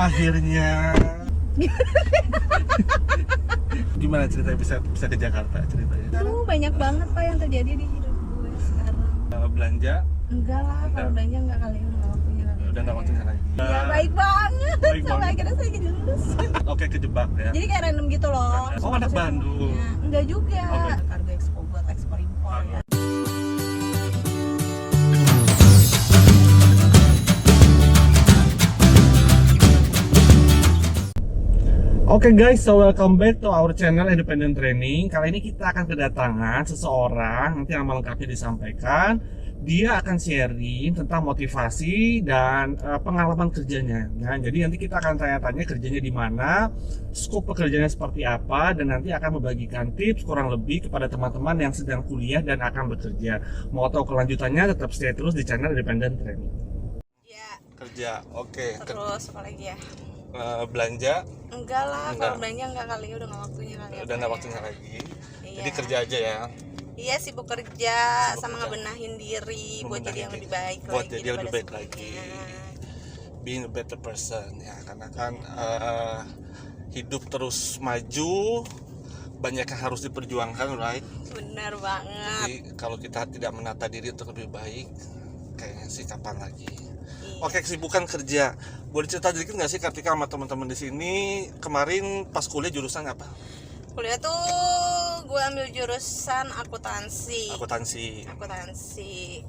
Akhirnya. Gimana ceritanya bisa ke Jakarta ceritanya? Banyak banget Pak yang terjadi di hidup gue sekarang. Belanja Enggak lah, kalau belanja enggak kali, enggak waktunya kali. udah nggak waktunya lagi. Iya baik banget, Baik sampai banget. akhirnya saya jadi lulus. Oke, kejebak ya. Jadi kayak random gitu loh. Oh, anak Bandung. Ya, enggak juga. Oh, beda. Kargo Expo buat ekspor impor ya. Oke guys, so welcome back to our channel Independent Training. Kali ini kita akan kedatangan seseorang, nanti nama lengkapnya disampaikan. Dia akan sharing tentang motivasi dan pengalaman kerjanya. Nah, jadi nanti kita akan tanya-tanya kerjanya di mana, skop pekerjaannya seperti apa, dan nanti akan membagikan tips kurang lebih kepada teman-teman yang sedang kuliah dan akan bekerja. Mau tahu kelanjutannya, tetap stay terus di channel Independent Training. Iya. Kerja, oke. Terus apa lagi ya? Belanja, Enggak lah, Enggak. kalau belanja enggak kali, udah nggak waktunya kali. udah nggak waktunya lagi. Iya. Jadi kerja aja ya. Iya, sibuk kerja Sibuk sama kerja. ngebenahin diri buat jadi yang Membenahi lebih baik buat lagi jadi yang lebih baik daripada lagi. sebelumnya. Being a better person ya, karena kan hidup terus maju, banyak yang harus diperjuangkan, right? Benar banget. Jadi kalau kita tidak menata diri untuk lebih baik, kayaknya sih kapan lagi. Iya. Oke, kesibukan kerja. Boleh cerita dikit nggak sih ketika sama teman-teman di sini kemarin pas kuliah jurusan apa? Kuliah tuh gue ambil jurusan akuntansi. Akuntansi.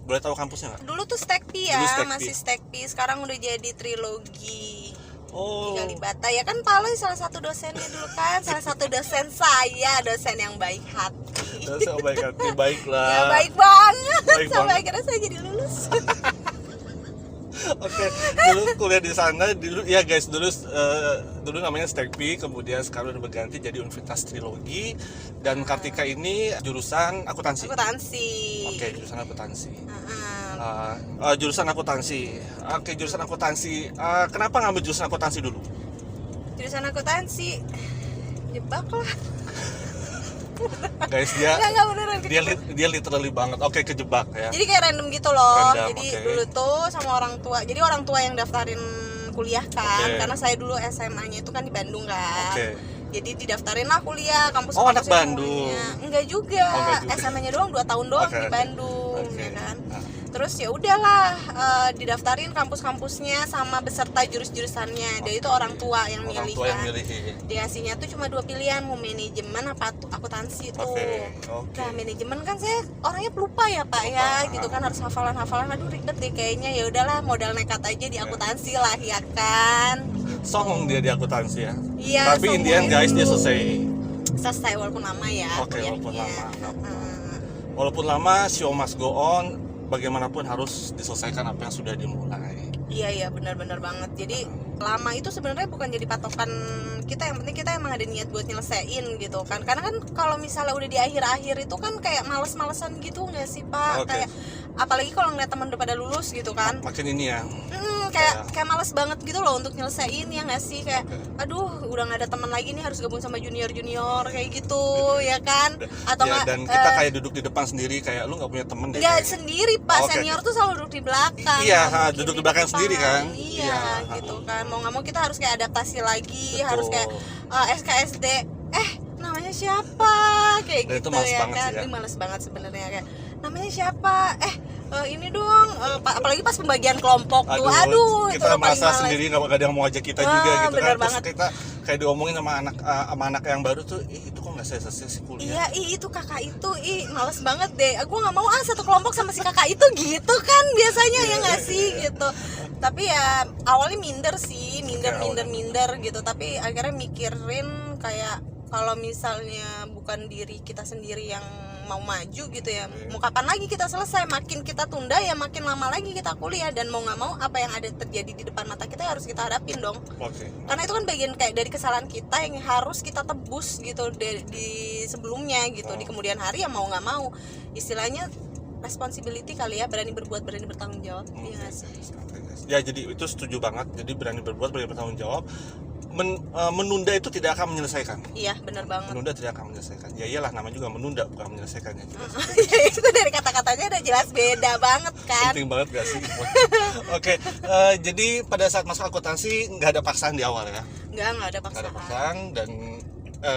Boleh tahu kampusnya nggak? Dulu tuh Stekpi ya, Dulu Stekpi. masih Stekpi. Sekarang udah jadi Trilogi. Oh. Di Kalibata ya kan, Paloy salah satu dosennya dulu kan, salah satu dosen saya, dosen yang baik hati. Dosen baik hati, baiklah. Ya baik banget. Baik Sampai banget. akhirnya saya jadi lulus. Oke, dulu kuliah di sana dulu ya guys, dulu namanya Stekpi, kemudian sekarang udah berganti jadi Universitas Trilogi, dan Kartika ini jurusan akuntansi. Akuntansi. Oke, jurusan akuntansi. Heeh. Jurusan akuntansi. Oke, jurusan akuntansi. Kenapa ngambil jurusan akuntansi dulu? Jurusan akuntansi. Jebak lah. Guys, dia Enggak beneran kejebak. dia literally banget. Oke, kejebak ya. Jadi kayak random gitu loh. Random, Jadi oke. dulu tuh sama orang tua. Jadi orang tua yang daftarin kuliah kan. Oke. Karena saya dulu SMA-nya itu kan di Bandung kan. Oke. Jadi didaftarin lah kuliah kampus. Oh, anak Bandung. Enggak juga. Oh, enggak juga. SMA-nya doang 2 tahun doang Oke, di oke. Bandung, Oke. ya kan. Nah. Terus ya udahlah, didaftarin kampus-kampusnya sama beserta jurus-jurusannya. Jadi itu orang tua yang Orang milih tua yang kan. milih. Dikasihnya tuh cuma 2 pilihan, mau manajemen apa akuntansi tuh. Oke. Nah, manajemen kan saya orangnya pelupa ya Pak ya, Pelupa. gitu kan, harus hafalan-hafalan. Aduh ribet deh kayaknya. Ya udahlah, modal nekat aja di akuntansi lah ya kan. Songong dia di akuntansi ya. Iya. Tapi in the end guys, dia selesai walaupun lama ya. Oke, walaupun kuliahnya. lama. Heeh. Walaupun lama, show must go on. Bagaimanapun harus diselesaikan apa yang sudah dimulai. Iya benar-benar banget. Jadi lama itu sebenarnya bukan jadi patokan kita, yang penting kita emang ada niat buat nyelesain gitu kan. Karena kan kalau misalnya udah di akhir-akhir itu kan kayak males-malesan gitu nggak sih Pak? Oke. Kayak apalagi kalau ngeliat teman udah pada lulus gitu kan. Makin ini ya. Kayak males banget gitu loh untuk nyelesain, ya nggak sih? Kayak Oke. aduh udah nggak ada teman lagi nih, harus gabung sama junior kayak gitu ya kan? Atau Ya, nggak dan kita kayak duduk di depan sendiri, kayak lu nggak punya temen deh. nggak kayaknya. sendiri Pak. Oke, Senior oke. tuh selalu duduk di belakang. Iya, nggak mungkin duduk di belakang depan. sendiri kan? Iya, Iya, gitu kan. Mau nggak mau kita harus kayak adaptasi lagi. Betul. Harus kayak SKSD. Namanya siapa? Kayak Dan itu gitu males ya banget kan. sih, ya. Ini males banget sebenarnya, kayak namanya siapa? Ini dong. Apalagi pas pembagian kelompok tuh. Aduh, itu kita paling merasa males. sendiri, nggak ada yang mau ajak kita juga gitu benar kan. Terus banget. kita kayak diomongin sama anak yang baru tuh, itu kok nggak selesai sih kuliah. Iya, itu kakak itu, males banget deh. Aku nggak mau satu kelompok sama si kakak itu gitu kan biasanya, ya nggak sih gitu. Tapi ya awalnya minder sih, minder gitu. Tapi akhirnya mikirin kayak kalau misalnya bukan diri kita sendiri yang mau maju gitu ya, mau kapan lagi kita selesai? Makin kita tunda ya makin lama lagi kita kuliah, dan mau nggak mau apa yang ada terjadi di depan mata kita harus kita hadapin dong. Oke. Karena itu kan bagian kayak dari kesalahan kita yang harus kita tebus gitu di sebelumnya gitu. Di kemudian hari ya mau nggak mau, istilahnya responsibility kali ya, berani berbuat, berani bertanggung jawab. Iya nggak sih? Ya, jadi itu setuju banget. Jadi berani berbuat, berani bertanggung jawab. menunda itu tidak akan menyelesaikan. Iya, benar banget. Menunda tidak akan menyelesaikan. Ya iyalah, namanya juga menunda, bukan menyelesaikannya. Ya, itu dari kata-katanya udah jelas beda banget kan. Penting banget gak sih? Oke, jadi pada saat masuk akuntansi nggak ada paksaan di awal ya? Nggak ada Nggak ada paksaan. paksaan, dan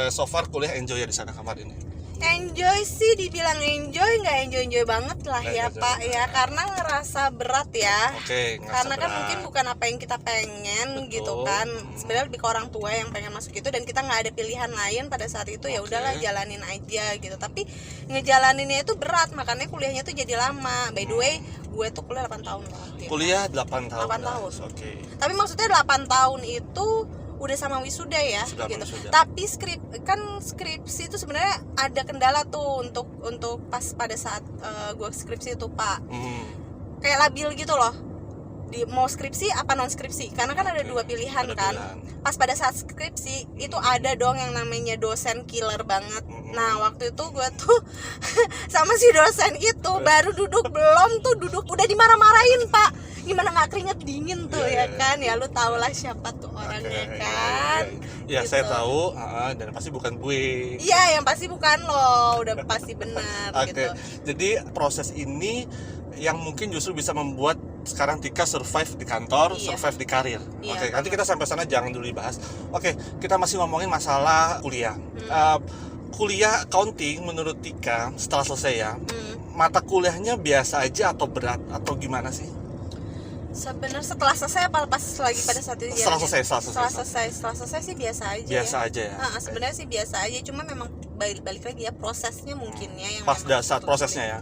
so far kuliah enjoy ya di sana kemarin ini. Enjoy sih, dibilang enjoy nggak enjoy banget lah Nggak ya enjoy Pak banget. ya, karena ngerasa berat ya. Oke, ngerasa Karena kan berat. mungkin bukan apa yang kita pengen. Betul. Gitu kan. Sebenarnya lebih ke orang tua yang pengen masuk itu, dan kita nggak ada pilihan lain pada saat itu. Ya Oke. udahlah, jalanin aja gitu. Tapi ngejalaninnya itu berat, makanya kuliahnya tuh jadi lama. By the way, gue tuh kuliah 8 tahun loh. Gitu. Kuliah 8 tahun. 8 tahun. guys. Oke. Tapi maksudnya 8 tahun itu udah sama wisuda ya, Sudah gitu. wisuda. Tapi skripsi itu sebenarnya ada kendala tuh untuk pas pada saat gue skripsi itu Pak, kayak labil gitu loh, mau skripsi apa non skripsi, karena kan ada Oke, dua pilihan ada kan. pilihan. Pas pada saat skripsi itu ada dong yang namanya dosen killer banget. Nah waktu itu gue tuh sama si dosen itu baru duduk duduk udah dimarah-marahin Pak, gimana nggak keringet dingin tuh Iya, ya iya. kan. Ya lu tau lah siapa tuh orangnya Oke, kan. Ya Gitu. saya tahu, dan pasti bukan gue. Iya, yang pasti bukan lo, udah pasti benar Oke, gitu. jadi proses ini yang mungkin justru bisa membuat sekarang Tika survive di kantor, Iya. survive di karir. Iya, Oke, nanti benar. kita sampai sana jangan dulu dibahas. Oke, kita masih ngomongin masalah kuliah. Kuliah accounting menurut Tika setelah selesai ya, mata kuliahnya biasa aja atau berat atau gimana sih? Sebenarnya setelah selesai apa pas lagi pada saat itu Setelah jalannya? selesai. Setelah selesai sih biasa aja. Biasa ya. aja ya. Oke. Sebenarnya sih biasa aja, cuma memang balik lagi ya prosesnya mungkin ya yang Pas memang saat untuk prosesnya ya.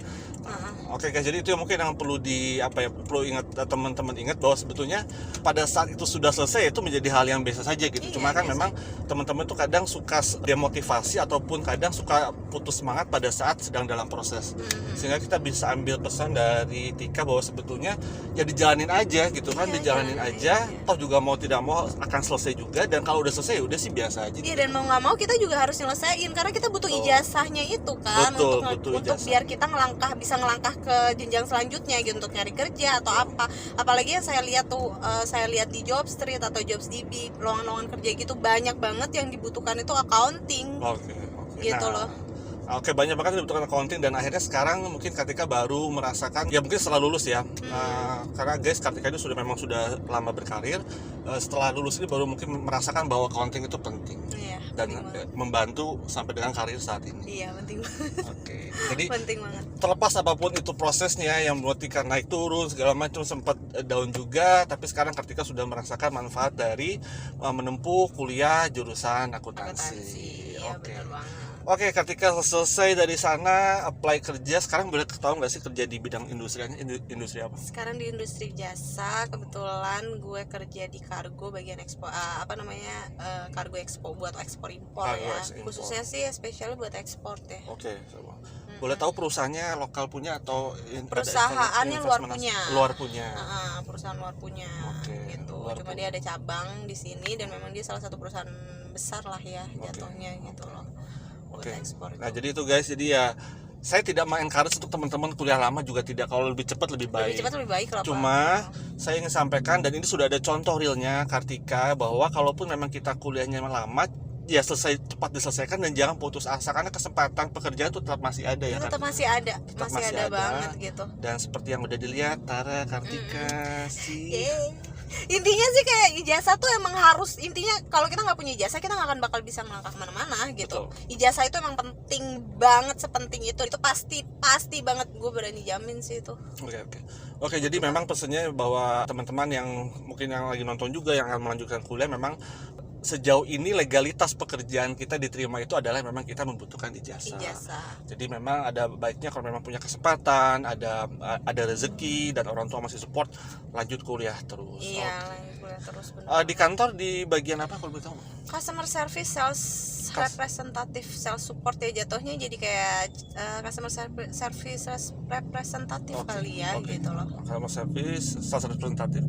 Oke guys, jadi itu yang mungkin yang perlu perlu ingat, teman-teman ingat bahwa sebetulnya pada saat itu sudah selesai itu menjadi hal yang biasa saja gitu. Iya, Cuma kan biasa. memang teman-teman tuh kadang suka demotivasi ataupun kadang suka putus semangat pada saat sedang dalam proses. Sehingga kita bisa ambil pesan dari Tika bahwa sebetulnya ya dijalanin aja gitu kan, Iya, dijalanin jalanin aja. aja. Toh juga mau tidak mau akan selesai juga, dan kalau udah selesai ya udah sih biasa aja. Iya, dan mau nggak mau kita juga harus nyelesain karena kita butuh ijazahnya itu kan. Betul, untuk butuh untuk ijazah. biar kita bisa ngelangkah ke jenjang selanjutnya gitu, untuk nyari kerja atau apa. Apalagi yang saya lihat tuh, saya lihat di Jobstreet atau JobsDB, lowongan-lowongan kerja gitu banyak banget yang dibutuhkan itu accounting. Oke. Gitu loh. Oke, banyak banget yang dibutuhkan accounting, dan akhirnya sekarang mungkin Kartika baru merasakan, ya mungkin setelah lulus ya, karena guys Kartika itu memang sudah lama berkarir. Setelah lulus ini baru mungkin merasakan bahwa accounting itu penting Iya, dan penting banget. membantu sampai dengan karir saat ini. Iya, penting banget. Oke, jadi Penting banget. terlepas apapun itu prosesnya yang membuat Tika naik turun segala macam, sempat down juga, tapi sekarang Kartika sudah merasakan manfaat dari menempuh kuliah jurusan akuntansi. Iya, Oke. benar banget. Oke, ketika selesai dari sana apply kerja, sekarang boleh tahu nggak sih kerja di bidang industrinya, industri apa? Sekarang di industri jasa, kebetulan gue kerja di kargo bagian ekspor, kargo ekspor buat ekspor impor Kargo ya. ekspor. Khususnya sih spesial buat ekspor ya. Oke, coba. Boleh tahu perusahaannya lokal punya atau Perusahaannya luar punya. Luar punya. Perusahaan luar punya Oke, gitu. luar Cuma punya. dia ada cabang di sini, dan memang dia salah satu perusahaan besar lah ya jatuhnya gitu loh. Buat Oke. ekspor itu. Nah, jadi itu guys, jadi ya saya tidak mengencourage untuk teman-teman kuliah lama juga tidak, kalau lebih cepat lebih baik. lebih cepat lebih baik lah Pak. Cuma saya ingin sampaikan, dan ini sudah ada contoh realnya Kartika, bahwa kalaupun memang kita kuliahnya lama, ya cepat diselesaikan dan jangan putus asa, karena kesempatan pekerjaan itu tetap masih ada ya tetap kan. masih ada, Tetap masih masih ada ada. banget gitu. Dan seperti yang udah dilihat Tara, Kartika sih. Intinya sih kayak ijazah tuh emang harus, intinya kalau kita nggak punya ijazah kita nggak akan bakal bisa melangkah kemana-mana gitu. Betul. Ijazah itu emang penting banget, sepenting itu pasti banget, gue berani jamin sih itu. Oke, jadi memang pesannya bahwa teman-teman yang mungkin yang lagi nonton juga yang akan melanjutkan kuliah, memang sejauh ini legalitas pekerjaan kita diterima itu adalah memang kita membutuhkan ijazah. Jadi memang ada baiknya kalau memang punya kesempatan, ada rezeki dan orang tua masih support, lanjut kuliah terus. Iya, lanjut kuliah terus benar. Di kantor di bagian apa kalau boleh tahu? Customer service, sales representatif, sales support ya jatuhnya, jadi kayak customer service representatif kali ya gitu loh. Customer service, sales representatif.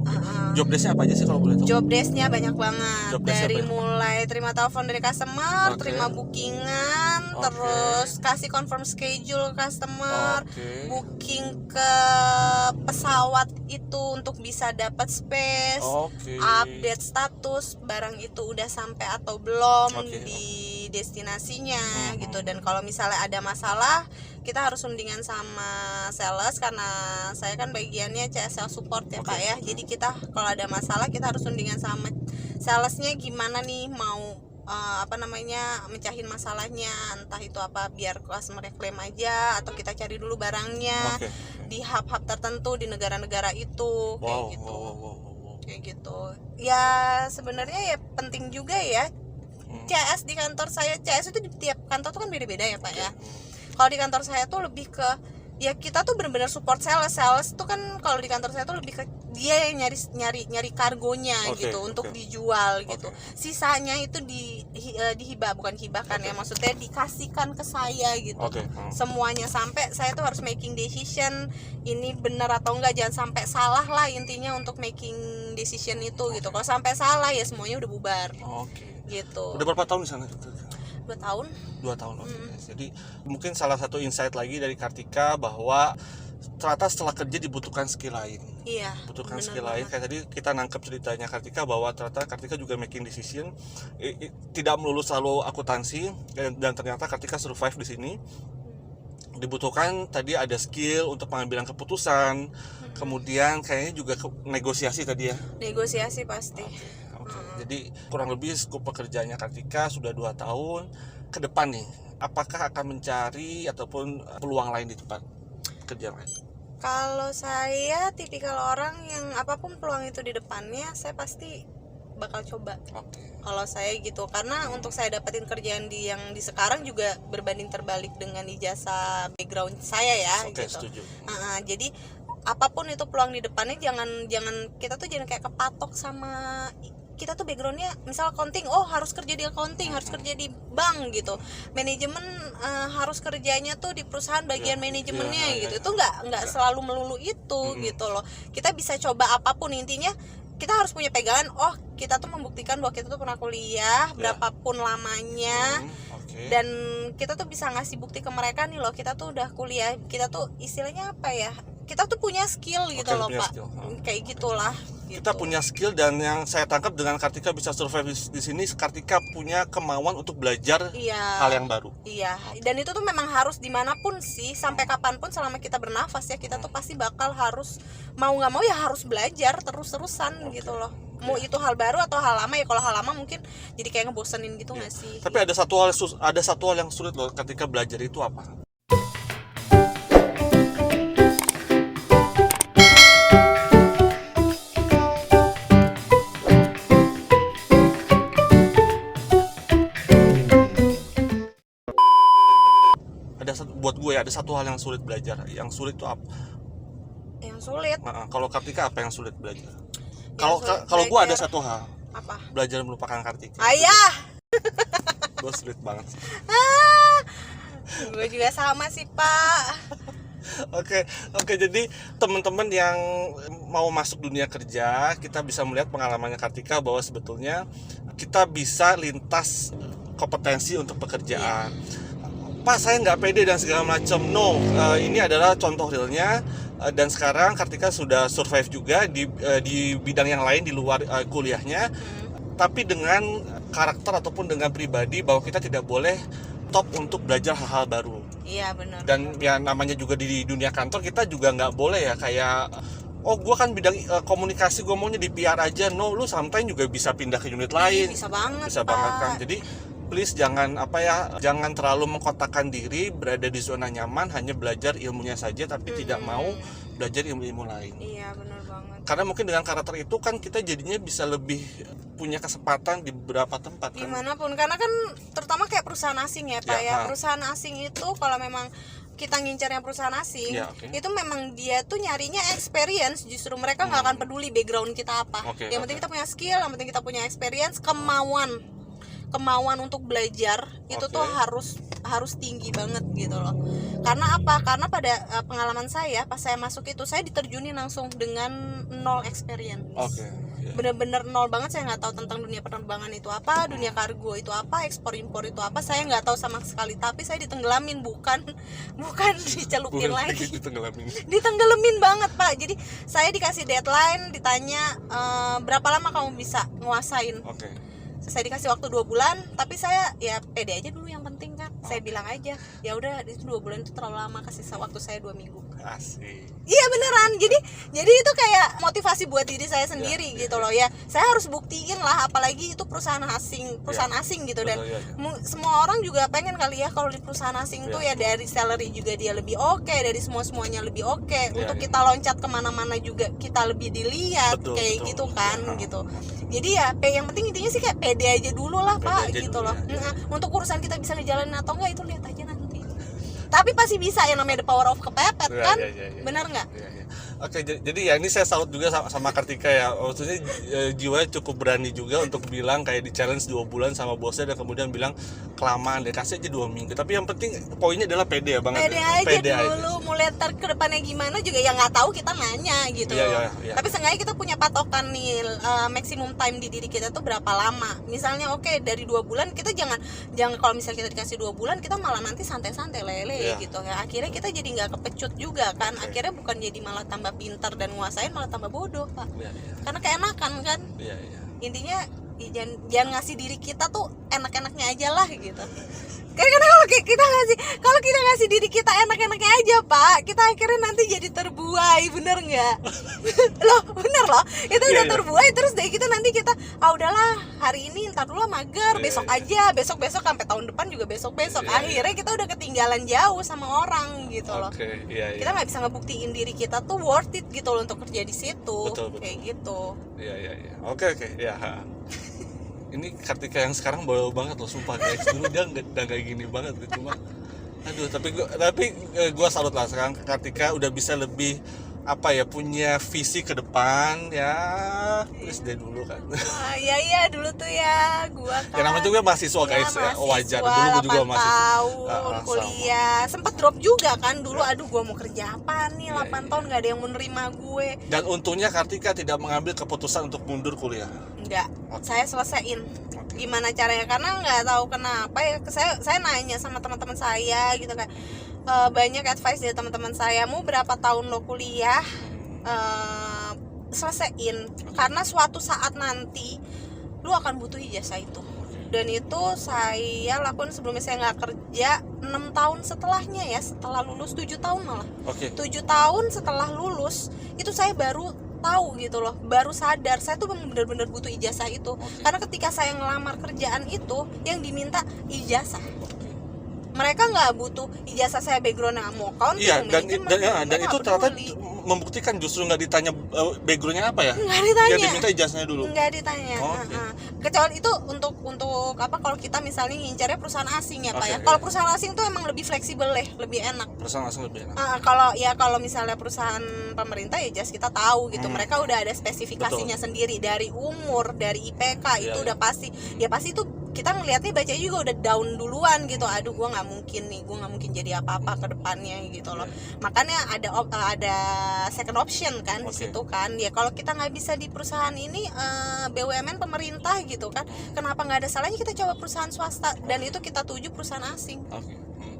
Job desk-nya apa aja sih kalau boleh tahu? Job desk-nya banyak banget. Job desk-nya Dari banyak. mulai terima telepon dari customer, Oke. terima bookingan, Oke. terus kasih confirm schedule customer, Oke. booking ke pesawat itu untuk bisa dapat space, Oke. update status barang itu udah sampai atau belum Oke. di destinasinya gitu. Dan kalau misalnya ada masalah, kita harus rundingan sama sales, karena saya kan bagiannya CSL support ya Pak ya. Jadi kita kalau ada masalah kita harus rundingan sama salesnya gimana nih mau mecahin masalahnya, entah itu apa, biar customer klaim aja atau kita cari dulu barangnya di hub-hub tertentu di negara-negara itu, kayak gitu. Kayak gitu. Ya sebenarnya ya penting juga ya. CS di kantor saya, CS itu di tiap kantor tuh kan beda-beda ya Pak ya. Kalau di kantor saya tuh lebih ke ya kita tuh benar-benar support sales tuh kan. Kalau di kantor saya tuh lebih ke dia yang nyari kargonya gitu untuk dijual gitu. Sisanya itu dihibah, bukan hibahkan ya, maksudnya dikasihkan ke saya gitu. Semuanya, sampai saya tuh harus making decision ini benar atau enggak, jangan sampai salah lah intinya untuk making decision itu gitu. Kalau sampai salah ya semuanya udah bubar. Gitu. Udah berapa tahun di sana? 2 tahun. 2 tahun. Jadi mungkin salah satu insight lagi dari Kartika bahwa ternyata setelah kerja dibutuhkan skill lain. Iya. Butuhkan skill lain. Kayak tadi kita nangkep ceritanya Kartika bahwa ternyata Kartika juga making decision, tidak melulu selalu akuntansi, dan ternyata Kartika survive di sini. Dibutuhkan tadi ada skill untuk pengambilan keputusan, kemudian kayaknya juga negosiasi tadi ya. Negosiasi pasti. Jadi kurang lebih skop pekerjaannya Kartika sudah 2 tahun. Ke depan nih, apakah akan mencari ataupun peluang lain di tempat kerja lain? Kalau saya tipikal orang yang apapun peluang itu di depannya, saya pasti bakal coba. Kalau saya gitu, karena untuk saya dapetin kerjaan yang di sekarang juga berbanding terbalik dengan ijazah background saya ya. Setuju. Jadi apapun itu peluang di depannya, jangan kita tuh jangan kayak kepatok sama kita tuh backgroundnya misal accounting, harus kerja di accounting, harus kerja di bank gitu. Manajemen harus kerjanya tuh di perusahaan bagian manajemennya gitu. Itu nggak selalu melulu itu gitu loh. Kita bisa coba apapun, intinya kita harus punya pegangan. Kita tuh membuktikan bahwa kita tuh pernah kuliah berapapun lamanya. Dan kita tuh bisa ngasih bukti ke mereka nih loh, kita tuh udah kuliah, kita tuh istilahnya apa ya, kita tuh punya skill gitu loh Pak. Kayak gitulah gitu. Kita punya skill, dan yang saya tangkap dengan Kartika bisa survive di sini, Kartika punya kemauan untuk belajar hal yang baru. Iya, dan itu tuh memang harus dimanapun sih, sampai kapanpun selama kita bernafas ya, kita tuh pasti bakal harus, mau nggak mau ya harus belajar terus-terusan gitu loh. Mau itu hal baru atau hal lama ya. Kalau hal lama mungkin jadi kayak ngebosenin gitu nggak sih? Tapi ada satu hal yang sulit loh ketika belajar, itu apa? Buat gue ada satu hal yang sulit belajar. Yang sulit itu apa? Yang sulit? Kalau Kartika apa yang sulit belajar? Kalau gue ada satu hal. Apa? Belajar melupakan Kartika. Ayah. Gue sulit banget. Gue juga sama sih Pak. Oke, jadi teman-teman yang mau masuk dunia kerja, kita bisa melihat pengalamannya Kartika bahwa sebetulnya kita bisa lintas kompetensi untuk pekerjaan. Pak, saya nggak pede dan segala macam. No, ini adalah contoh realnya. Dan sekarang Kartika sudah survive juga di bidang yang lain di luar kuliahnya, tapi dengan karakter ataupun dengan pribadi bahwa kita tidak boleh top untuk belajar hal-hal baru. Iya benar. Dan ya namanya juga di dunia kantor, kita juga nggak boleh ya kayak gue kan bidang komunikasi, gue maunya di PR aja. No, lu sometimes juga bisa pindah ke unit lain. Bisa banget kan. Jadi please jangan terlalu mengkotakkan diri, berada di zona nyaman, hanya belajar ilmunya saja tapi tidak mau belajar ilmu-ilmu lain. Iya benar banget. Karena mungkin dengan karakter itu kan kita jadinya bisa lebih punya kesempatan di beberapa tempat kan. Dimanapun, karena kan terutama kayak perusahaan asing ya Pak ya. Perusahaan asing itu kalau memang kita ngincar yang perusahaan asing, itu memang dia tuh nyarinya experience. Justru mereka nggak akan peduli background kita apa. Yang penting kita punya skill, yang penting kita punya experience, kemauan untuk belajar itu tuh harus tinggi banget gitu loh. Karena apa? Karena pada pengalaman saya pas saya masuk itu, saya diterjunin langsung dengan 0 experience. Bener-bener nol banget, saya nggak tahu tentang dunia penerbangan itu apa, dunia kargo itu apa, ekspor impor itu apa, saya nggak tahu sama sekali. Tapi saya ditenggelamin, bukan dicelupin lagi. Ditenggelamin banget Pak. Jadi saya dikasih deadline, ditanya berapa lama kamu bisa nguasain. Saya dikasih waktu 2 bulan, tapi saya ya pede aja dulu, yang penting kan. Saya bilang aja, ya udah itu 2 bulan itu terlalu lama, kasih waktu saya 2 minggu. Asik. Iya beneran. Jadi itu kayak motivasi buat diri saya sendiri gitu loh ya. Saya harus buktiin lah, apalagi itu perusahaan asing gitu. Dan semua orang juga pengen kali ya kalau di perusahaan asing tuh ya dari salary juga dia lebih oke, dari semuanya lebih oke. Untuk kita loncat kemana-mana juga kita lebih dilihat gitu kan gitu. Jadi ya yang penting intinya sih kayak pede aja dulu lah Pak gitu loh. Untuk urusan kita bisa ngejalanin atau enggak itu lihat aja nanti. Tapi pasti bisa, yang namanya the power of kepepet kan. Benar nggak? Oke, jadi ya ini saya salut juga sama Kartika ya. Maksudnya jiwanya cukup berani juga untuk bilang kayak di challenge 2 bulan sama bosnya, dan kemudian bilang kelamaan deh, kasih aja 2 minggu. Tapi yang penting poinnya adalah pede ya Bang. Pede aja dulu. Mau lihat ke depannya gimana juga ya nggak tahu, kita nanya gitu. Tapi seenggaknya kita punya patokan nih, maksimum time di diri kita tuh berapa lama. Misalnya dari 2 bulan kita jangan kalau misalnya kita dikasih 2 bulan kita malah nanti santai-santai lele gitu ya. Akhirnya kita jadi nggak kepecut juga kan. Akhirnya bukan jadi malah tambah pintar dan nguasain, malah tambah bodoh Pak. Karena keenakan kan. Intinya jangan ngasih diri kita tuh enak-enaknya aja lah gitu. Karena kalau kita ngasih diri kita enak-enaknya aja Pak, kita akhirnya nanti jadi terbuai, bener nggak? Bener loh, itu udah terbuai. Terus deh kita nanti kita udahlah hari ini ntar dulu mager, besok aja, besok sampai tahun depan juga besok. Akhirnya kita udah ketinggalan jauh sama orang gitu loh. Kita nggak bisa ngebuktiin diri kita tuh worth it gitu loh untuk kerja di situ. Betul. Kayak gitu. Oke. Ini Kartika yang sekarang bawel banget loh, sumpah guys. Dulu dia nggak kayak gini banget gitu, cuma aduh, tapi gue salut lah sekarang Kartika udah bisa lebih punya visi ke depan ya. Terus deh dulu kan. Iya dulu tuh ya gua kan. Ya namanya juga mahasiswa guys, wajar. Dulu gua juga tahun kuliah. Sempet drop juga kan dulu. Aduh, gua mau kerja apa nih 8 tahun nggak ada yang menerima gue. Dan untungnya Kartika tidak mengambil keputusan untuk mundur kuliah. Enggak. Saya selesaiin. Gimana caranya? Karena nggak tahu kenapa ya. Saya nanya sama teman-teman saya gitu kan. Banyak advice dari teman-teman saya, mau berapa tahun lo kuliah, selesaiin, karena suatu saat nanti lo akan butuh ijazah itu. Dan itu saya lakukan sebelumnya. Saya nggak kerja 6 tahun setelahnya ya, setelah lulus 7 tahun malah. 7 tahun setelah lulus itu saya baru tahu gitu loh, baru sadar saya tuh benar-benar butuh ijazah itu. Karena ketika saya ngelamar kerjaan itu yang diminta ijazah. Mereka nggak butuh ijazah saya background mau accounting. Dan itu ternyata membuktikan justru nggak ditanya backgroundnya apa ya. Nggak ditanya. Yang diminta ijazahnya dulu. Nggak ditanya. Kecuali itu untuk kalau kita misalnya ngincarnya perusahaan asing ya Pak ya. Kalau perusahaan asing tuh emang lebih fleksibel lebih enak. Perusahaan asing lebih enak. Kalau misalnya perusahaan pemerintah ya jelas kita tahu gitu. Mereka udah ada spesifikasinya sendiri, dari umur, dari IPK itu udah pasti. Ya pasti itu kita ngelihatnya baca juga udah down duluan gitu. Aduh, gue nggak mungkin jadi apa-apa ke depannya gitu loh. Makanya ada second option kan di situ kan. Ya kalau kita nggak bisa di perusahaan ini BUMN pemerintah gitu kan, kenapa nggak ada salahnya kita coba perusahaan swasta, dan itu kita tuju perusahaan asing.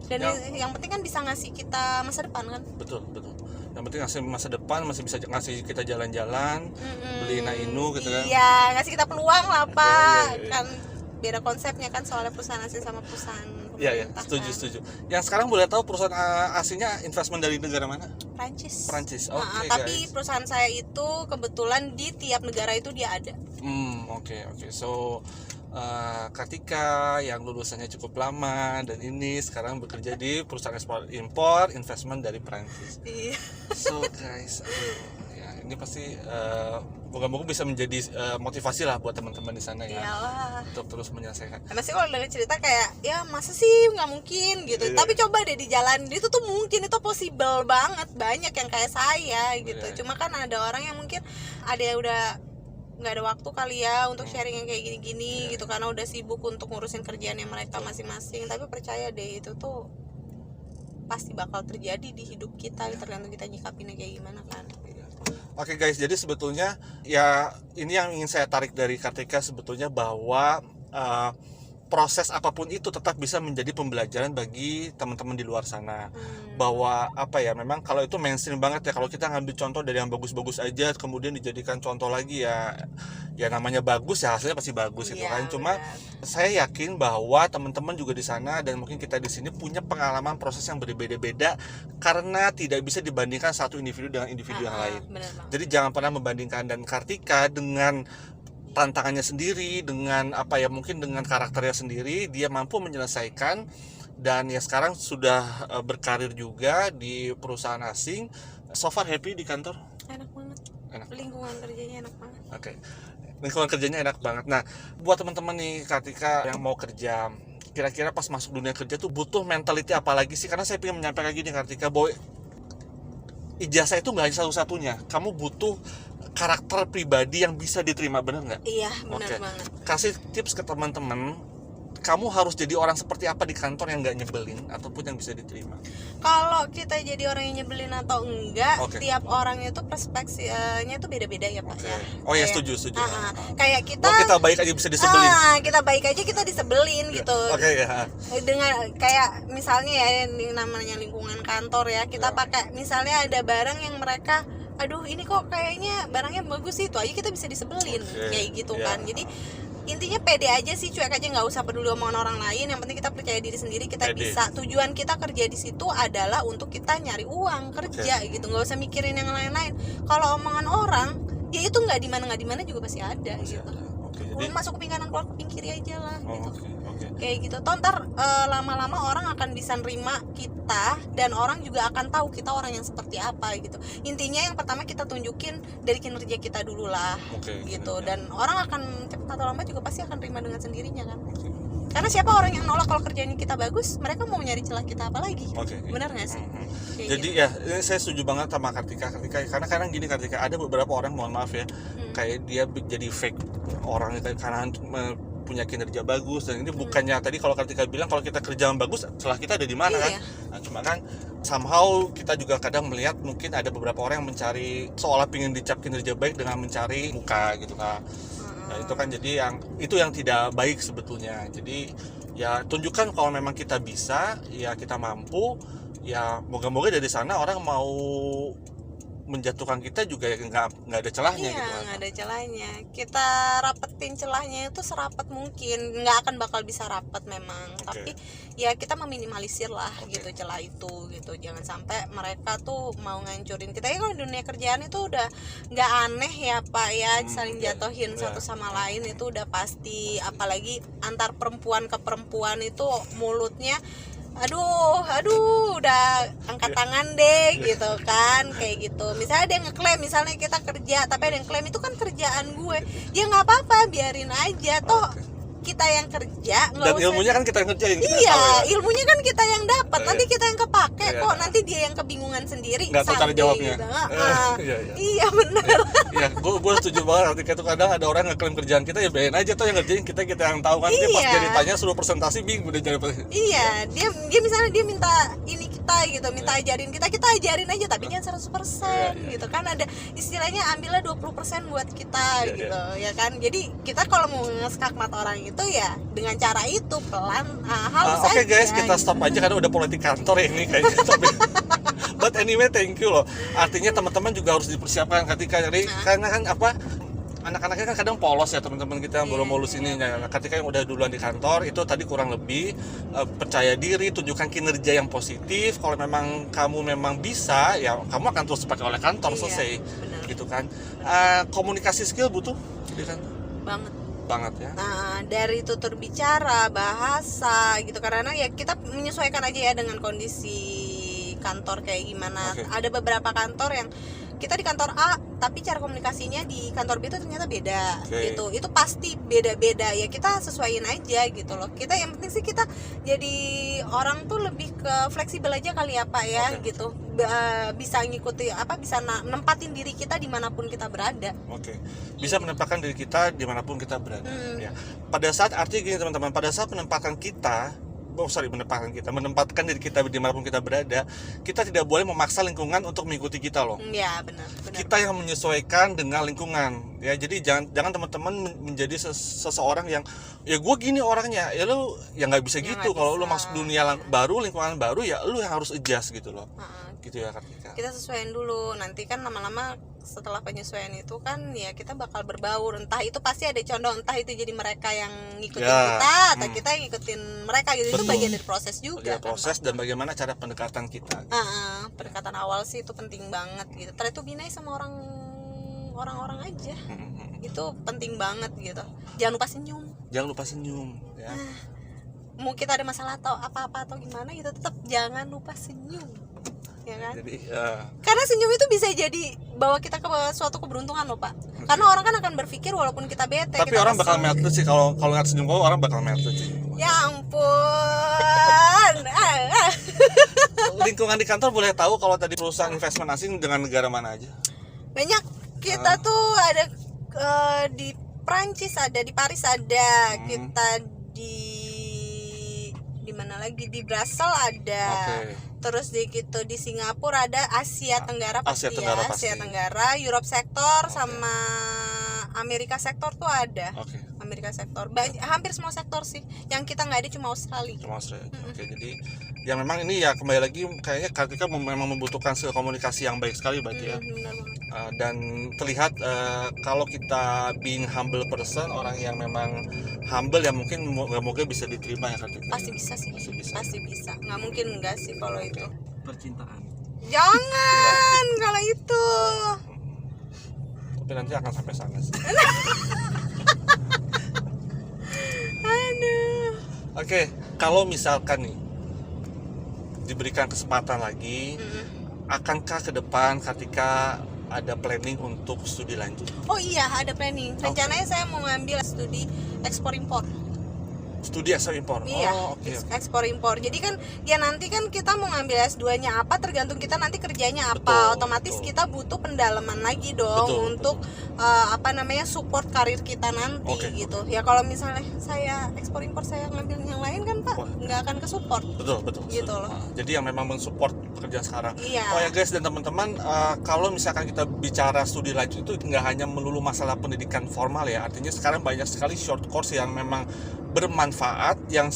Dan yang penting kan bisa ngasih kita masa depan kan. Betul. Yang penting ngasih masa depan, masih bisa ngasih kita jalan-jalan, beli Nainu gitu kan. Iya, ngasih kita peluang lah Pak. Kan beda konsepnya kan soalnya perusahaan asing sama perusahaan pemerintah. Iya, setuju. Yang sekarang boleh tahu perusahaan asingnya investment dari negara mana? Prancis. Tapi perusahaan saya itu kebetulan di tiap negara itu dia ada. Oke. So Kartika yang lulusannya cukup lama dan ini sekarang bekerja di perusahaan ekspor impor investment dari Prancis. Iya. So guys, ini pasti moga-moga bisa menjadi motivasi lah buat teman-teman di sana ya. Iyalah. Untuk terus menyelesaikan. Masih kalau dengar cerita kayak ya masa sih nggak mungkin gitu. Tapi coba deh di jalan itu tuh mungkin, itu possible banget, banyak yang kayak saya gitu. Cuma kan ada orang yang mungkin ada yang udah nggak ada waktu kali ya untuk sharing yang kayak gini-gini gitu, karena udah sibuk untuk ngurusin kerjaannya mereka masing-masing. Tapi percaya deh itu tuh pasti bakal terjadi di hidup kita, tergantung kita nyikapinnya kayak gimana kan. Oke guys, jadi sebetulnya ya ini yang ingin saya tarik dari Kartika sebetulnya, bahwa proses apapun itu tetap bisa menjadi pembelajaran bagi teman-teman di luar sana. Bahwa apa ya, memang kalau itu mainstream banget ya, kalau kita ngambil contoh dari yang bagus-bagus aja kemudian dijadikan contoh lagi, ya namanya bagus ya hasilnya pasti bagus gitu Iya, kan. Cuma benar. saya yakin bahwa teman-teman juga di sana dan mungkin kita di sini punya pengalaman proses yang berbeda-beda, karena tidak bisa dibandingkan satu individu dengan individu yang lain. Benar banget. Jadi jangan pernah membandingkan. Dan Kartika dengan tantangannya sendiri, dengan apa ya, mungkin dengan karakternya sendiri, dia mampu menyelesaikan. Dan ya sekarang sudah berkarir juga di perusahaan asing. So far happy di kantor? Enak banget. Enak. Lingkungan kerjanya enak banget. Oke. Lingkungan kerjanya enak banget. Nah, buat teman-teman nih Kartika yang mau kerja, kira-kira pas masuk dunia kerja tuh butuh mentality apa lagi sih? Karena saya ingin menyampaikan gini Kartika, bahwa ijazah itu nggak hanya satu-satunya. Kamu butuh karakter pribadi yang bisa diterima, bener nggak? Iya, benar Oke. banget. Kasih tips ke teman-teman, kamu harus jadi orang seperti apa di kantor yang nggak nyebelin ataupun yang bisa diterima. Kalau kita jadi orang yang nyebelin atau enggak, Oke. tiap orang itu perspektifnya itu beda-beda ya Pak Oke. ya. Oh ya, Kayak- setuju. Kayak kita, Kita baik aja bisa disebelin. kita baik aja kita disebelin gitu. Oke ya. Dengan kayak misalnya ya ini namanya lingkungan kantor ya, kita Ya. pakai misalnya ada barang yang mereka, aduh ini kok kayaknya barangnya bagus sih, itu aja kita bisa disebelin. Oke. Kayak gitu Ya. kan. Jadi intinya pede aja sih, cuek aja, nggak usah peduli omongan orang lain, yang penting kita percaya diri sendiri, kita Pede. bisa. Tujuan kita kerja di situ adalah untuk kita nyari uang kerja gitu, nggak usah mikirin yang lain-lain. Kalau omongan orang ya itu nggak di mana juga pasti ada Masih gitu. ada. Oke, Lu jadi masuk kuping kanan keluar kuping kiri aja lah gitu. oke. Kayak gitu. Toh ntar lama-lama orang akan bisa nerima kita, dan orang juga akan tahu kita orang yang seperti apa gitu. Intinya yang pertama kita tunjukin dari kinerja kita dulu lah Oke, gitu. kinerja. Dan orang akan cepat atau lambat juga pasti akan terima dengan sendirinya kan. Karena siapa orang yang nolak kalau kerjaan kita bagus, mereka mau nyari celah kita apa lagi? Oke. Benar nggak sih? Kayak Jadi gitu. ya, ini saya setuju banget sama Kartika, karena kadang gini Kartika, ada beberapa orang, mohon maaf ya, kayak dia jadi fake orang karena punya kinerja bagus. Dan ini bukannya tadi kalau Kartika bilang kalau kita kerjaan bagus, celah kita ada di mana kan? Iya. Nah, cuma kan somehow kita juga kadang melihat mungkin ada beberapa orang yang mencari seolah ingin dicap kinerja baik dengan mencari muka gitu kan. Nah, itu kan jadi yang tidak baik sebetulnya. Jadi ya tunjukkan kalau memang kita bisa, ya kita mampu, ya moga-moga dari sana orang mau menjatuhkan kita juga ya nggak ada celahnya Iya, gitu kan. nggak ada celahnya. Kita rapetin celahnya itu serapat mungkin. Nggak akan bakal bisa rapat memang. Oke. Tapi ya kita meminimalisir lah Oke. gitu celah itu gitu. Jangan sampai mereka tuh mau ngancurin kita. Ya kalau di dunia kerjaan itu udah nggak aneh ya Pak ya, saling Oke. jatuhin Ya. satu sama lain itu udah pasti. Apalagi antar perempuan ke perempuan itu mulutnya aduh udah angkat tangan deh gitu kan, kayak gitu. Misalnya ada yang ngeklaim, misalnya kita kerja tapi ada yang klaim itu kan kerjaan gue, ya nggak apa-apa, biarin aja, toh kita yang kerja nggak Dan usah. ilmunya kan kita yang ngerjain, kita Iya, tahu ya. ilmunya kan kita yang dapat, Iya. nanti kita yang kepake Iya. kok, nanti dia yang kebingungan sendiri, Nggak tahu cara santai jawabnya. gitu. Iya. Iya benar. Ya, gue setuju banget. Ketika itu kadang ada orang ngeklaim kerjaan kita, ya biarin aja tuh yang ngerjain kita yang tahu kan. Dia pas Iya. dia ditanya suruh presentasi bingung udah jadi. Iya, dia misalnya dia minta ini kita gitu, minta ajarin kita ajarin aja, tapi jangan 100% Iya. gitu kan. Ada istilahnya ambillah 20% buat kita Iya, gitu ya kan. Jadi kita kalau mau ngeskak mata orang itu ya dengan cara itu pelan, halus Oke aja. guys, kita stop aja karena udah politik kantor ini kayaknya. But anyway, thank you loh. Artinya teman-teman juga harus dipersiapkan ketika jadi karena kan apa, anak-anaknya kan kadang polos ya teman-teman kita yang baru lulus ini. Nah, ketika yang udah duluan di kantor itu tadi kurang lebih percaya diri, tunjukkan kinerja yang positif. Kalau memang kamu memang bisa, ya kamu akan terus dipakai oleh kantor, Iya, selesai benar. gitu kan. Komunikasi skill butuh di kantor banget ya. Nah, dari tutur bicara, bahasa gitu, karena ya kita menyesuaikan aja ya dengan kondisi kantor kayak gimana. Oke. Ada beberapa kantor yang kita di kantor A tapi cara komunikasinya di kantor B itu ternyata beda. Oke. Gitu. Itu pasti beda-beda ya, kita sesuaiin aja gitu loh. Kita yang penting sih kita jadi orang tuh lebih ke fleksibel aja kali ya Pak ya. Oke. Gitu. Bisa ngikuti bisa nempatin diri kita dimanapun kita berada. Oke, bisa menempatkan diri kita dimanapun kita berada. Hmm. Ya. Pada saat artinya gini teman-teman, pada saat penempatan kita menempatkan diri kita dimanapun kita berada, kita tidak boleh memaksa lingkungan untuk mengikuti kita loh. Ya benar. Kita yang menyesuaikan dengan lingkungan ya. Jadi jangan teman-teman menjadi seseorang yang ya gue gini orangnya, ya lu ya nggak bisa Ya, gitu. nggak Kalau lu bisa. masuk dunia baru, lingkungan baru, ya lu yang harus adjust gitu loh. Gitu ya Kartika. Kita sesuaiin dulu, nanti kan lama-lama setelah penyesuaian itu kan ya kita bakal berbaur, entah itu pasti ada condong, entah itu jadi mereka yang ngikutin Ya, kita atau kita yang ngikutin mereka gitu. Itu Betul. bagian dari proses juga Bagian kan, proses Pak. dan bagaimana cara pendekatan kita. Pendekatan awal sih itu penting banget gitu. Try to be nice sama orang-orang aja, itu penting banget gitu. Jangan lupa senyum Ya. mau kita ada masalah atau apa-apa atau gimana gitu, tetap jangan lupa senyum, ya kan? Jadi Karena senyum itu bisa jadi bawa kita ke suatu keberuntungan loh, Pak. Karena orang kan akan berpikir walaupun kita bete, tapi kita orang bakal kesel. melted sih kalau ngeliat senyum gue, orang bakal melted sih. Ya ampun. Lingkungan di kantor boleh tahu kalau tadi perusahaan investment asing dengan negara mana aja? Banyak kita tuh ada di Prancis ada, di Paris ada, kita di mana lagi, di Brussels ada. Oke. Terus di Singapura ada, Asia Tenggara pasti Asia Tenggara ya, pasti. Asia Tenggara, Europe sektor sama Amerika sektor tuh ada. Oke. Amerika sektor, hampir semua sektor sih. Yang kita nggak ada cuma Australia. Cuma Australia. Oke, jadi ya memang ini ya kembali lagi kayaknya Kartika memang membutuhkan skill komunikasi yang baik sekali berarti ya. Benar banget. Dan terlihat kalau kita being humble person, orang yang memang humble ya mungkin moga bisa diterima ya Kartika. Pasti bisa sih. Pasti bisa. Pasti bisa. Nggak mungkin enggak sih kalau itu. Percintaan. Jangan kalau itu. Tapi nanti akan sampai sana sih. Aduh. Oke, kalau misalkan nih diberikan kesempatan lagi, akankah ke depan Kartika ada planning untuk studi lanjut? Oh iya, ada planning. Rencananya saya mau ngambil studi ekspor impor. Studi ekspor impor. Iya, Oh, oke. ekspor impor. Jadi kan ya nanti kan kita mau ngambil S2-nya apa, tergantung kita nanti kerjanya apa. Betul, Otomatis betul. kita butuh pendalaman lagi dong Betul, untuk support karir kita nanti Oke, gitu. Ya kalau misalnya saya ekspor impor, saya ngambil yang lain kan Pak, Wah. nggak akan ke support. Betul. Gitu loh. Jadi yang memang mensupport pekerjaan sekarang. Iya. Oh ya guys dan teman-teman, kalau misalkan kita bicara studi lanjut itu nggak hanya melulu masalah pendidikan formal ya. Artinya sekarang banyak sekali short course yang memang bermanfaat, yang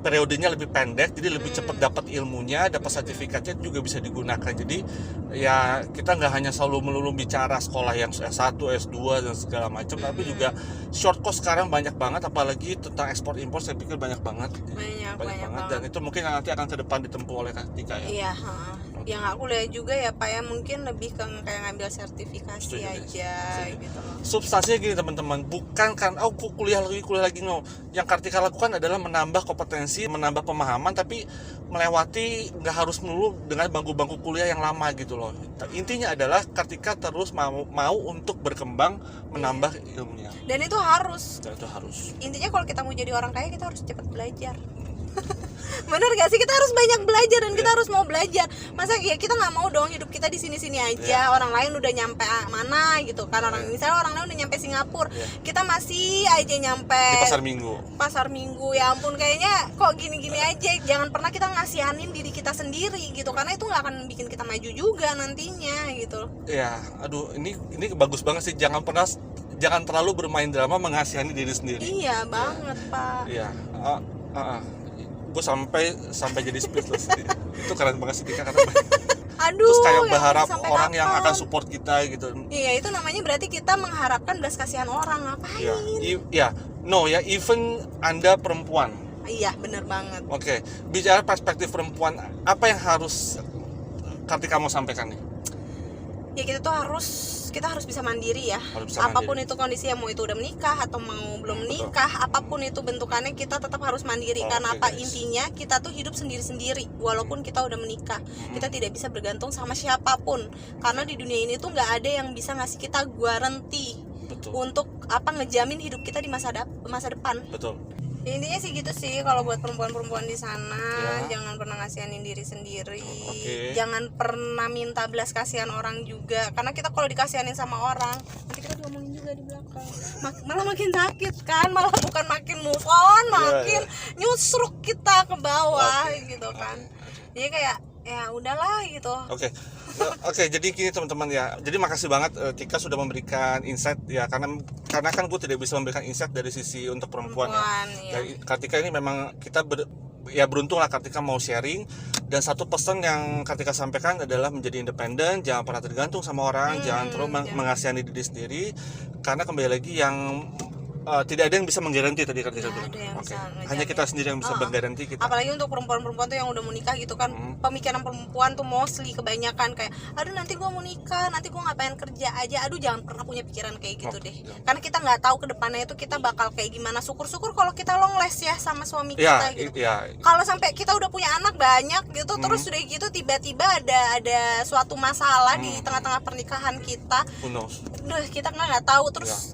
periodenya lebih pendek, jadi lebih cepat dapat ilmunya, dapat sertifikatnya juga bisa digunakan. Jadi ya kita nggak hanya selalu melulu bicara sekolah yang S1, S2 dan segala macam, tapi juga short course sekarang banyak banget, apalagi tentang ekspor impor saya pikir banyak banget. Banyak banget, dan banget. itu mungkin nanti akan ke depan ditempuh oleh Kartika ya. Iya, yang aku lihat juga ya Pak ya, mungkin lebih ke kayak ngambil sertifikasi Setuju, aja setuju. gitu loh. Substansinya gini teman-teman, bukan kan kuliah lagi no. Yang Kartika lakukan adalah menambah kompetensi, menambah pemahaman, tapi melewati nggak harus melulu dengan bangku-bangku kuliah yang lama gitu loh. Intinya adalah Kartika terus mau untuk berkembang, menambah ilmunya. Dan itu harus. Dan itu harus. Intinya kalau kita mau jadi orang kaya, kita harus cepat belajar. Bener gak sih, kita harus banyak belajar dan kita harus mau belajar. Masa ya kita nggak mau dong hidup kita di sini-sini aja. Orang lain udah nyampe mana gitu kan, misalnya orang lain udah nyampe Singapura, kita masih aja nyampe Di pasar minggu. Ya ampun, kayaknya kok gini-gini aja. Jangan pernah kita ngasihanin diri kita sendiri gitu, karena itu nggak akan bikin kita maju juga nantinya gitu. Ya, aduh ini bagus banget sih. Jangan terlalu bermain drama mengasihani diri sendiri. Iya banget Pak. Iya. Gue sampai jadi speechless. Itu keren banget sih Tika, karena Aduh, terus kayak yang berharap sampai orang yang kapan? akan support kita gitu. Iya, itu namanya berarti kita mengharapkan belas kasihan orang. Ngapain? Ya, even Anda perempuan. Iya, bener banget. Oke, bicara perspektif perempuan, apa yang harus Kartika mau sampaikan nih? Ya kita harus bisa mandiri ya. Harus bisa Apapun mandiri. itu kondisinya, mau itu udah menikah atau mau belum menikah, apapun itu bentukannya, kita tetap harus mandiri. Karena Oke, apa? guys. Intinya kita tuh hidup sendiri-sendiri walaupun kita udah menikah. Kita tidak bisa bergantung sama siapapun. Karena di dunia ini tuh nggak ada yang bisa ngasih kita guarantee Betul. untuk ngejamin hidup kita di masa depan. Betul. Intinya sih gitu sih, kalau buat perempuan-perempuan di sana, Ya. jangan pernah ngasihanin diri sendiri. Oke. Jangan pernah minta belas kasihan orang juga, karena kita kalau dikasihanin sama orang, nanti kita diomongin juga di belakang. Malah makin sakit kan, malah bukan makin move on, makin nyusruk kita ke bawah gitu kan. Jadi kayak ya udahlah gitu. Oke, jadi gini teman-teman ya. Jadi makasih banget Tika sudah memberikan insight ya, karena kan gue tidak bisa memberikan insight dari sisi untuk perempuan ya. Iya. Dari Kartika ini memang kita beruntung lah Kartika mau sharing, dan satu pesan yang Kartika sampaikan adalah menjadi independen, jangan pernah tergantung sama orang, jangan terlalu mengasihani diri sendiri, karena kembali lagi yang tidak ada yang bisa menggaranti tadi Kartika bilang. Hanya kita sendiri yang bisa menggaranti kita. Apalagi untuk perempuan-perempuan tuh yang udah mau nikah gitu kan, pemikiran perempuan tuh mostly kebanyakan kayak, aduh nanti gua mau nikah, nanti gua nggak pengen kerja aja. Aduh jangan pernah punya pikiran kayak gitu deh. Karena kita nggak tahu kedepannya itu kita bakal kayak gimana. Syukur-syukur kalau kita long last ya sama suami kita gitu. Kalau sampai kita udah punya anak banyak gitu, terus udah gitu tiba-tiba ada suatu masalah di tengah-tengah pernikahan kita, kita nggak tahu terus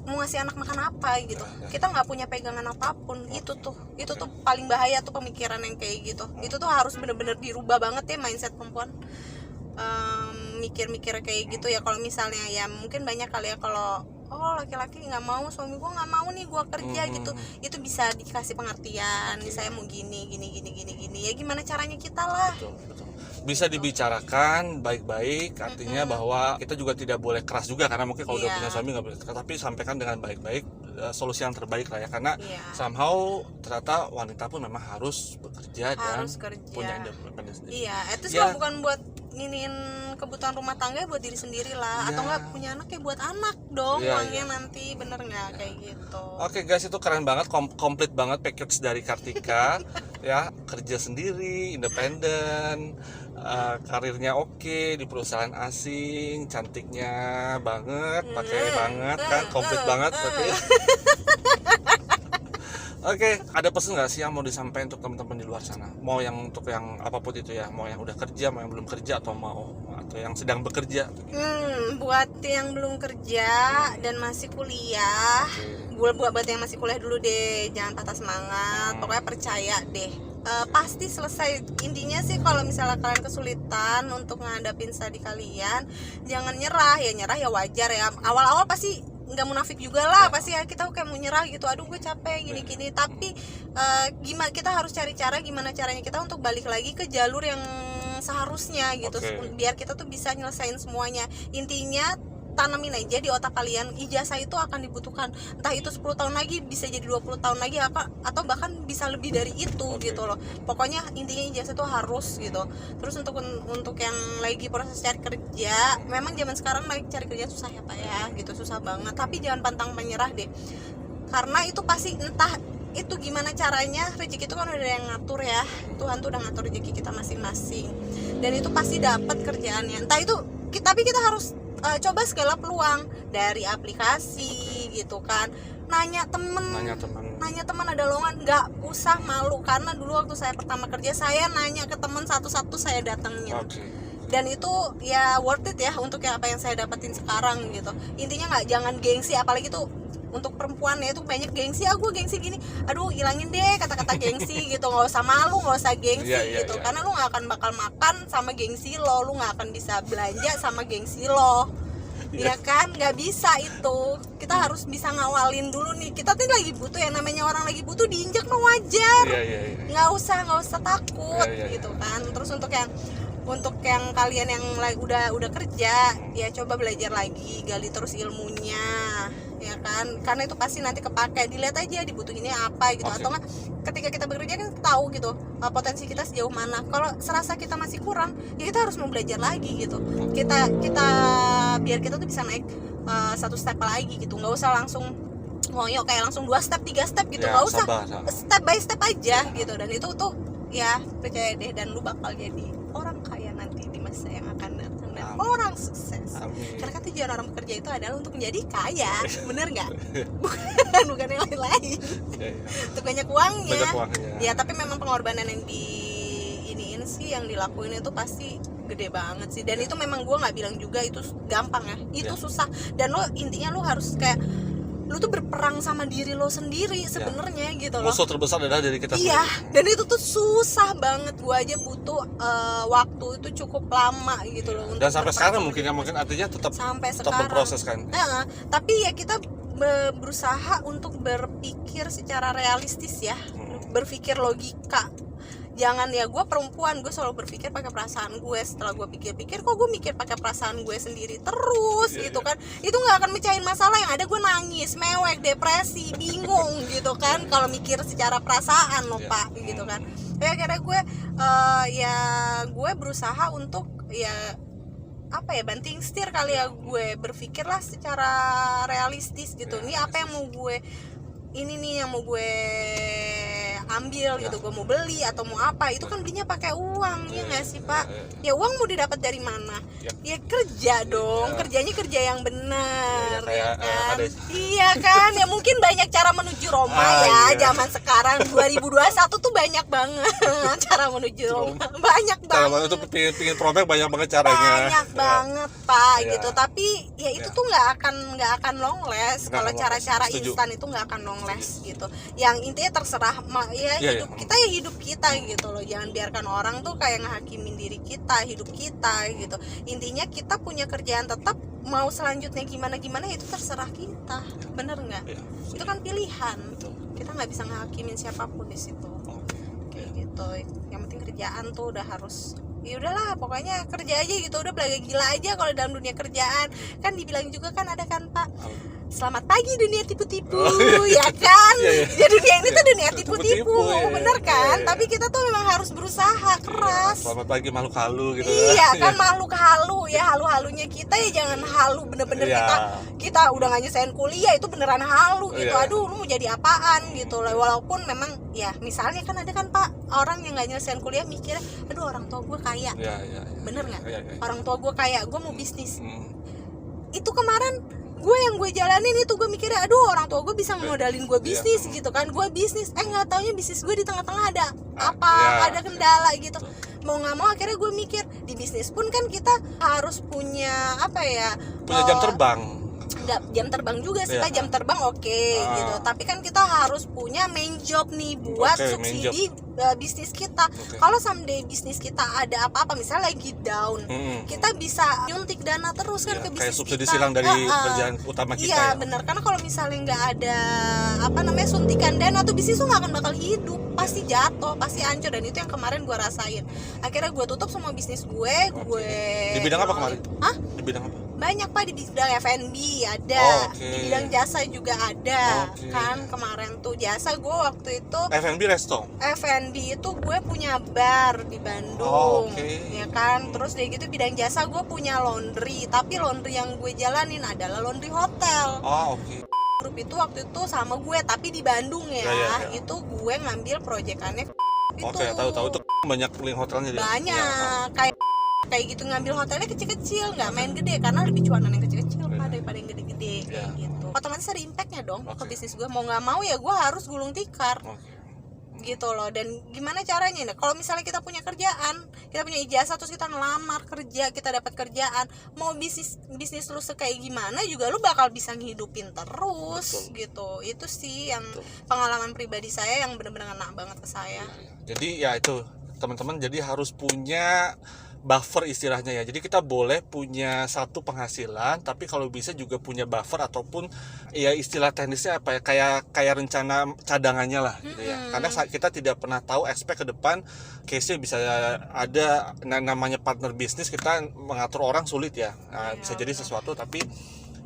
mau ngasih anak makan apa gitu. Kita nggak punya pegangan apapun. Itu tuh paling bahaya tuh pemikiran yang kayak gitu. Itu tuh harus bener-bener dirubah banget ya mindset perempuan, mikir-mikir kayak gitu ya. Kalau misalnya ya mungkin banyak kali ya, kalau laki-laki nggak mau, suami gue nggak mau nih gue kerja gitu, itu bisa dikasih pengertian. Saya mau gini ya, gimana caranya kita lah. Betul. Bisa dibicarakan baik-baik, artinya bahwa kita juga tidak boleh keras juga, karena mungkin kalau udah punya suami nggak boleh keras, tapi sampaikan dengan baik-baik, solusi yang terbaik lah ya, karena somehow ternyata wanita pun memang harus bekerja dan punya independensi sendiri. Itu sih bukan buat nginin kebutuhan rumah tangga, buat diri sendiri lah, atau nggak punya anak ya buat anak dong, uangnya nanti, bener nggak kayak gitu. Oke guys, itu keren banget, komplit banget package dari Kartika ya, kerja sendiri, independen, karirnya oke di perusahaan asing, cantiknya banget, pakai banget kan, komplit banget berarti. Oke, ada pesan nggak sih yang mau disampaikan untuk teman-teman di luar sana? Mau yang untuk yang apapun itu ya, mau yang udah kerja, mau yang belum kerja, atau yang sedang bekerja? Buat yang belum kerja dan masih kuliah, buat yang masih kuliah dulu deh, jangan patah semangat, pokoknya percaya deh. Pasti selesai. Intinya sih kalau misalnya kalian kesulitan untuk ngadapin studi kalian, jangan nyerah ya wajar ya. Awal-awal pasti nggak munafik juga lah, pasti ya kita kayak mau nyerah gitu, aduh gue capek gini-gini, tapi gimana kita harus cari cara gimana caranya kita untuk balik lagi ke jalur yang seharusnya gitu, biar kita tuh bisa nyelesain semuanya. Intinya tanamin aja di otak kalian, ijazah itu akan dibutuhkan, entah itu 10 tahun lagi, bisa jadi 20 tahun lagi, atau bahkan bisa lebih dari itu gitu loh. Pokoknya intinya ijazah itu harus gitu. Terus untuk yang lagi proses cari kerja, memang zaman sekarang lagi cari kerja susah ya Pak ya, gitu, susah banget, tapi jangan pantang menyerah deh, karena itu pasti entah itu gimana caranya, rezeki itu kan udah yang ngatur ya, Tuhan tuh udah ngatur rezeki kita masing-masing, dan itu pasti dapat kerjaannya, entah itu tapi kita harus coba segala peluang dari aplikasi gitu kan, nanya teman ada lowongan, nggak usah malu, karena dulu waktu saya pertama kerja, saya nanya ke teman satu-satu, saya datengin. Dan itu ya worth it ya untuk apa yang saya dapetin sekarang gitu. Intinya jangan gengsi, apalagi tuh untuk perempuan ya, itu banyak gengsi, gue gengsi gini, aduh ilangin deh kata-kata gengsi gitu, nggak usah malu, nggak usah gengsi gitu. Karena lu nggak akan bakal makan sama gengsi lo, lu nggak akan bisa belanja sama gengsi lo, ya kan, nggak bisa itu. Kita harus bisa ngawalin dulu nih, kita tuh lagi butuh, yang namanya orang lagi butuh diinjak mah wajar, nggak usah takut gitu kan. Terus untuk yang kalian yang udah kerja ya, coba belajar lagi, gali terus ilmunya ya kan, karena itu pasti nanti kepake. Dilihat aja dibutuhinnya apa gitu, atau enggak ketika kita bekerja kan tahu gitu potensi kita sejauh mana. Kalau serasa kita masih kurang ya kita harus mau belajar lagi gitu, kita biar kita tuh bisa naik satu step lagi gitu. Nggak usah langsung ngoyo kayak langsung 2 step 3 step gitu, nggak usah, step by step aja gitu. Dan itu tuh ya percaya deh, dan lu bakal jadi orang kaya nanti di masa yang akan datang, dan orang sukses. Karena kan tujuan orang bekerja itu adalah untuk menjadi kaya, bener nggak? bukan yang lain-lain. Untuk banyak uangnya. Ya tapi memang pengorbanan yang iniin sih, yang dilakuin itu pasti gede banget sih. Dan itu memang gue nggak bilang juga itu gampang ya, itu susah. Dan lo intinya lo harus kayak lu tuh berperang sama diri lo sendiri sebenarnya gitu loh. Musuh terbesar adalah diri kita Iya, sendiri. dan itu tuh susah banget. Gua aja butuh waktu itu cukup lama gitu loh. Dan sampai sekarang sama mungkin diri. mungkin artinya tetap Sampai tetap sekarang. berproses kan. Nah, tapi ya kita berusaha untuk berpikir secara realistis ya, berpikir logika. Jangan ya, gue perempuan, gue selalu berpikir pakai perasaan gue. Setelah gue pikir-pikir, kok gue mikir pakai perasaan gue sendiri terus gitu kan. Itu nggak akan mecahin masalah, yang ada gue nangis, mewek, depresi, bingung gitu kan. Kalau mikir secara perasaan loh pak gitu kan. Ya akhirnya gue gue berusaha untuk banting setir kali ya, gue berpikirlah secara realistis gitu. Ini apa yang mau gue ambil gitu, gue mau beli atau mau apa, itu kan belinya pakai uang ya nggak sih pak? Ya uang mau didapat dari mana? Ya kerja dong, kerjanya kerja yang benar ya kan? Iya kan, ya mungkin banyak cara menuju Roma zaman sekarang 2021 tuh banyak banget cara menuju Roma, banyak banget. Kalau itu pingin promek banyak banget caranya. Banyak banget pak gitu, tapi ya itu tuh nggak akan long last kalau cara-cara instan itu nggak akan long last gitu. Yang intinya terserah hidup kita ya hidup kita gitu loh. Jangan biarkan orang tuh kayak ngehakimin diri kita, hidup kita gitu. Intinya kita punya kerjaan tetap, mau selanjutnya gimana itu terserah kita, bener nggak? Itu kan pilihan. Kita nggak bisa ngehakimin siapapun di situ. Kayak gitu. Yang penting kerjaan tuh udah harus, ya udahlah pokoknya kerja aja gitu, udah belaga gila aja kalau dalam dunia kerjaan. Kan dibilang juga kan ada kan pak, selamat pagi dunia tipu-tipu, ya kan? Ya dunia ini tuh dunia tipu-tipu, bener kan? Tapi kita tuh memang harus berusaha keras. Selamat pagi makhluk halu gitu. Iya kan, makhluk halu ya, halu-halunya kita ya jangan halu bener-bener kita udah nggak nyesain kuliah itu beneran halu gitu. Aduh lu mau jadi apaan gitu loh. Walaupun memang ya misalnya kan ada kan pak orang yang nggak nyesain kuliah mikirnya, aduh orang tua gue kaya, bener nggak? Orang tua gue kaya, gue mau bisnis. Itu kemarin yang gue jalanin itu, gue mikirnya aduh orang tua gue bisa ngemodalin gue bisnis gitu kan. Gue bisnis, nggak taunya bisnis gue di tengah-tengah ada ada kendala gitu. Mau nggak mau akhirnya gue mikir, di bisnis pun kan kita harus punya punya jam terbang. Enggak jam terbang juga sih pak, jam terbang gitu. Tapi kan kita harus punya main job nih buat subsidi bisnis kita. Kalau someday bisnis kita ada apa-apa, misalnya lagi down, kita bisa nyuntik dana terus kan ke bisnis kayak subsidi kita. silang dari kerjaan utama kita. Iya benar, karena kalau misalnya nggak ada suntikan dana tuh bisnis tuh nggak akan bakal hidup, pasti jatuh, pasti hancur. Dan itu yang kemarin gue rasain. Akhirnya gue tutup semua bisnis gue. Di bidang apa kemarin? Di bidang apa? Banyak pak, di bidang F&B ada, di bidang jasa juga ada. Kan kemarin tuh jasa gue waktu itu F&B resto. F&B itu gue punya bar di Bandung, ya kan. Terus dia gitu bidang jasa gue punya laundry, tapi laundry yang gue jalanin adalah laundry hotel. Grup itu waktu itu sama gue tapi di Bandung ya. Itu gue ngambil proyekannya itu. Tahu itu banyak link hotelnya dia. Banyak kayak gitu, ngambil hotelnya kecil-kecil, nggak main gede karena lebih cuanan yang kecil-kecil pak daripada yang gede-gede kayak gitu. Otomatis ada impactnya dong ke bisnis gue. Mau nggak mau ya gue harus gulung tikar gitu loh. Dan gimana caranya? Nah, kalau misalnya kita punya kerjaan, kita punya ijazah, terus kita ngelamar kerja, kita dapat kerjaan, mau bisnis lu kayak gimana juga lu bakal bisa ngehidupin terus. Gitu. Itu sih yang pengalaman pribadi saya yang benar-benar ngena banget ke saya. Jadi ya itu teman-teman, jadi harus punya buffer istilahnya ya. Jadi kita boleh punya satu penghasilan, tapi kalau bisa juga punya buffer ataupun ya istilah teknisnya kayak rencana cadangannya lah gitu ya. Karena kita tidak pernah tahu aspek ke depan, case-nya bisa ada namanya partner bisnis, kita mengatur orang sulit ya. Bisa jadi sesuatu, tapi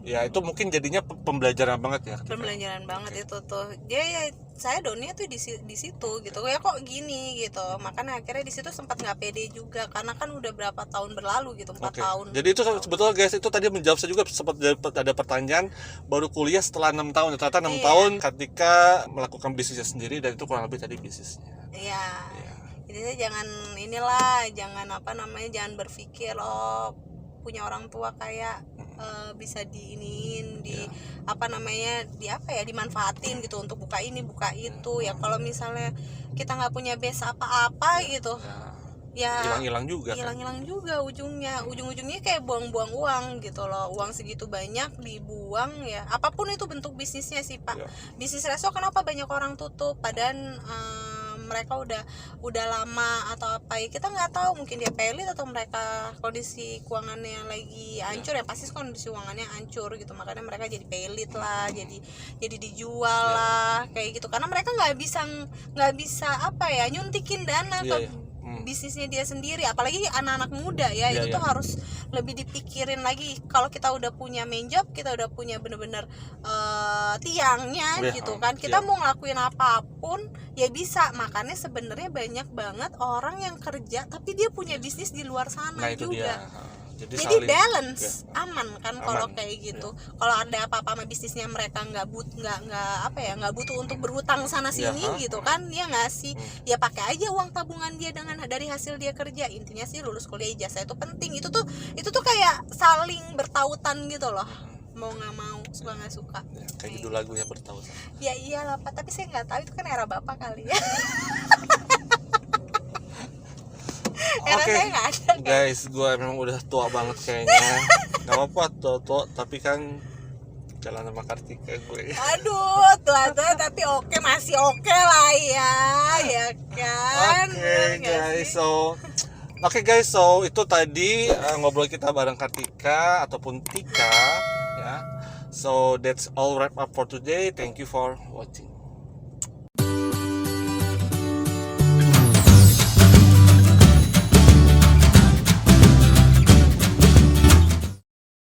ya itu mungkin jadinya pembelajaran banget ya. Pembelajaran banget itu tuh. Ya saya downnya tuh di situ gitu. Ya kok gini gitu. Makanya akhirnya di situ sempat nggak pede juga karena kan udah berapa tahun berlalu gitu, 4 tahun. Jadi itu sebetulnya guys, itu tadi menjawab saya juga sempat ada pertanyaan, baru kuliah setelah 6 tahun. Ternyata 6 tahun ketika melakukan bisnisnya sendiri, dan itu kurang lebih tadi bisnisnya. Iya. Jadi jangan jangan berpikir punya orang tua kayak bisa dimanfaatin gitu untuk buka ini buka itu. Ya kalau misalnya kita nggak punya base apa-apa gitu, ya hilang-hilang juga kan. hilang-hilang juga ujung-ujungnya kayak buang-buang uang gitu loh. Uang segitu banyak dibuang ya, apapun itu bentuk bisnisnya sih Pak. Iya. Bisnis resto kenapa banyak orang tutup padahal mereka udah lama atau apa ya, kita nggak tahu, mungkin dia pelit atau mereka kondisi keuangannya lagi hancur ya, pasti kondisi keuangannya hancur gitu, makanya mereka jadi pelit lah, jadi dijual lah kayak gitu, karena mereka nggak bisa apa ya, nyuntikin dana ke bisnisnya dia sendiri, apalagi anak-anak muda ya. Itu tuh harus lebih dipikirin lagi. Kalau kita udah punya main job, kita udah punya bener-bener tiangnya gitu kan, kita mau ngelakuin apapun ya bisa. Makanya sebenarnya banyak banget orang yang kerja tapi dia punya bisnis di luar sana juga. Jadi balance, aman kan kalau kayak gitu. Kalau ada apa-apa sama bisnisnya mereka nggak butuh untuk berhutang sana sini gitu kan, dia ngasih ya pakai aja uang tabungan dia dari hasil dia kerja. Intinya sih lulus kuliah ijazah itu penting. Itu tuh kayak saling bertautan gitu loh, mau nggak mau, suka nggak suka ya, kayak judul lagunya bertautan. Ya iyalah Pak, tapi saya nggak tahu itu kan era bapak kali ya. Oke, guys, gue memang udah tua banget kayaknya. Gak apa-apa tua, tapi kan jalan sama Kartika gue. Aduh, tua tapi masih oke lah ya kan. Oke guys, so itu tadi ngobrol kita bareng Kartika ataupun Tika ya. So that's all wrap up for today. Thank you for watching.